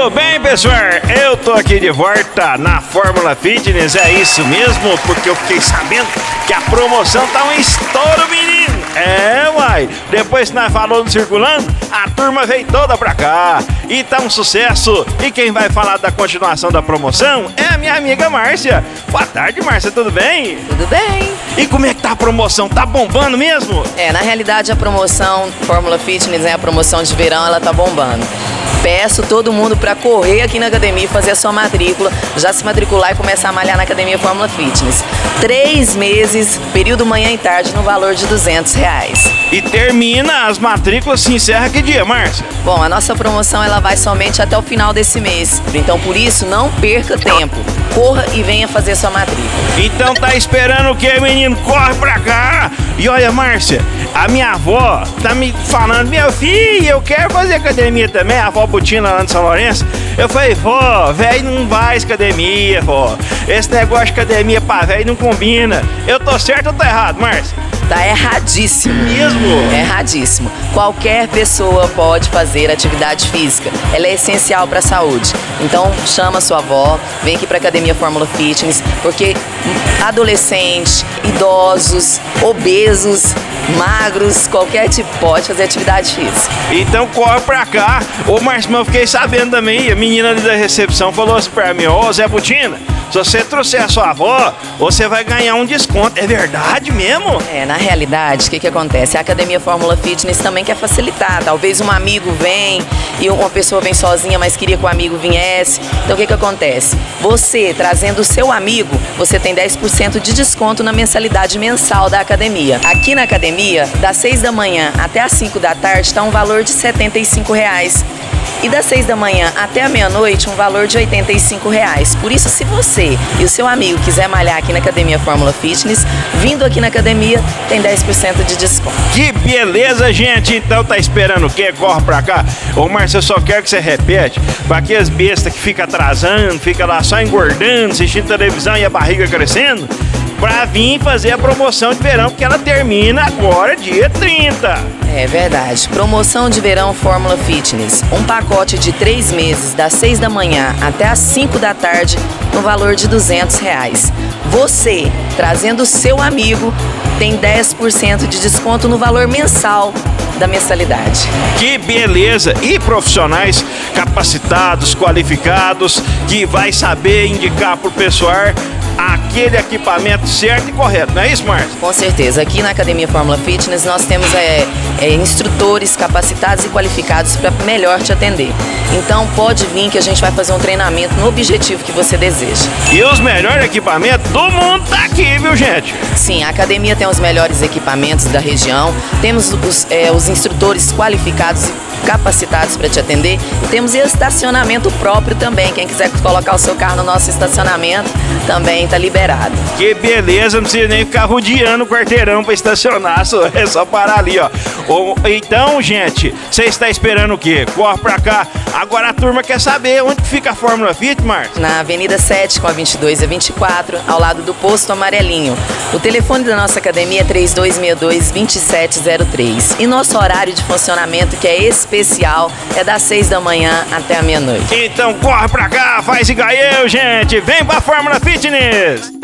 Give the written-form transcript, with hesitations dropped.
Tudo bem, pessoal? Eu tô aqui de volta na Fórmula Fitness, é isso mesmo, porque eu fiquei sabendo que a promoção tá um estouro, menino. É, uai, depois que nós falou no Circulando, a turma veio toda pra cá e tá um sucesso. E quem vai falar da continuação da promoção é a minha amiga Márcia. Boa tarde, Márcia, tudo bem? Tudo bem. E como é que tá a promoção? Tá bombando mesmo? Na realidade a promoção Fórmula Fitness, a promoção de verão, ela tá bombando. Peço todo mundo para correr aqui na academia e fazer a sua matrícula, já se matricular e começar a malhar na academia Fórmula Fitness. 3 meses, período manhã e tarde, no valor de R$200. E termina, as matrículas se encerra que dia, Márcia? Bom, a nossa promoção ela vai somente até o final desse mês, então por isso não perca tempo. Corra e venha fazer sua matrícula. Então tá esperando o quê, menino? Corre pra cá! E olha, Márcia, a minha avó tá me falando, meu filho, eu quero fazer academia também, a avó Butina lá de São Lourenço. Eu falei, vó, velho não vai academia, vó. Esse negócio de academia pra velho não combina. Eu tô certo ou tô errado, Márcia? Tá erradíssimo. Mesmo? Erradíssimo. Qualquer pessoa pode fazer atividade física. Ela é essencial para a saúde. Então chama sua avó, vem aqui para a Academia Fórmula Fitness, porque adolescentes, idosos, obesos, magros, qualquer tipo pode fazer atividade física. Então corre pra cá. Ô Márcio, eu fiquei sabendo também, a menina ali da recepção falou assim pra mim, ô Zé Butina, se você trouxer a sua avó, você vai ganhar um desconto. É verdade mesmo? Na realidade, o que acontece? A Academia Fórmula Fitness também quer facilitar. Talvez um amigo vem e uma pessoa vem sozinha, mas queria que o amigo viesse. Então o que acontece? Você, trazendo o seu amigo, você tem 10% de desconto na mensalidade mensal da academia. Aqui na academia, das 6 da manhã até as 5 da tarde, está um valor de R$75. E das 6 da manhã até a meia-noite, um valor de R$85. Por isso, se você e o seu amigo quiser malhar aqui na Academia Fórmula Fitness, vindo aqui na academia, tem 10% de desconto. Que beleza, gente! Então tá esperando o quê? Corre pra cá. Ô, Márcio, eu só quero que você repete pra aqueles bestas que fica atrasando, fica lá só engordando, assistindo televisão e a barriga crescendo, pra vir fazer a promoção de verão, porque ela termina agora, dia 30. É verdade. Promoção de verão Fórmula Fitness. Um pacote de 3 meses, das 6 da manhã até as 5 da tarde, no valor de R$200. Você, trazendo o seu amigo, tem 10% de desconto no valor mensal da mensalidade. Que beleza! E profissionais capacitados, qualificados, que vai saber indicar pro pessoal aquele equipamento certo e correto, não é isso, Márcio? Com certeza. Aqui na Academia Fórmula Fitness nós temos instrutores capacitados e qualificados para melhor te atender. Então pode vir que a gente vai fazer um treinamento no objetivo que você deseja. E os melhores equipamentos do mundo tá aqui, viu, gente? Sim, a academia tem os melhores equipamentos da região, temos os instrutores qualificados e capacitados para te atender e temos estacionamento próprio também. Quem quiser colocar o seu carro no nosso estacionamento também está liberado. Que beleza, não precisa nem ficar rodeando o quarteirão para estacionar, é só parar ali, ó. Então, gente, você está esperando o quê? Corre pra cá. Agora a turma quer saber onde fica a Fórmula Fit, Márcio? Na Avenida 7 com a 22 e 24, ao lado do posto amarelinho. O telefone da nossa academia é 3262-2703. E nosso horário de funcionamento, que é especial, é das 6 da manhã até a meia-noite. Então corre pra cá, faz igual eu, gente. Vem pra Fórmula Fitness!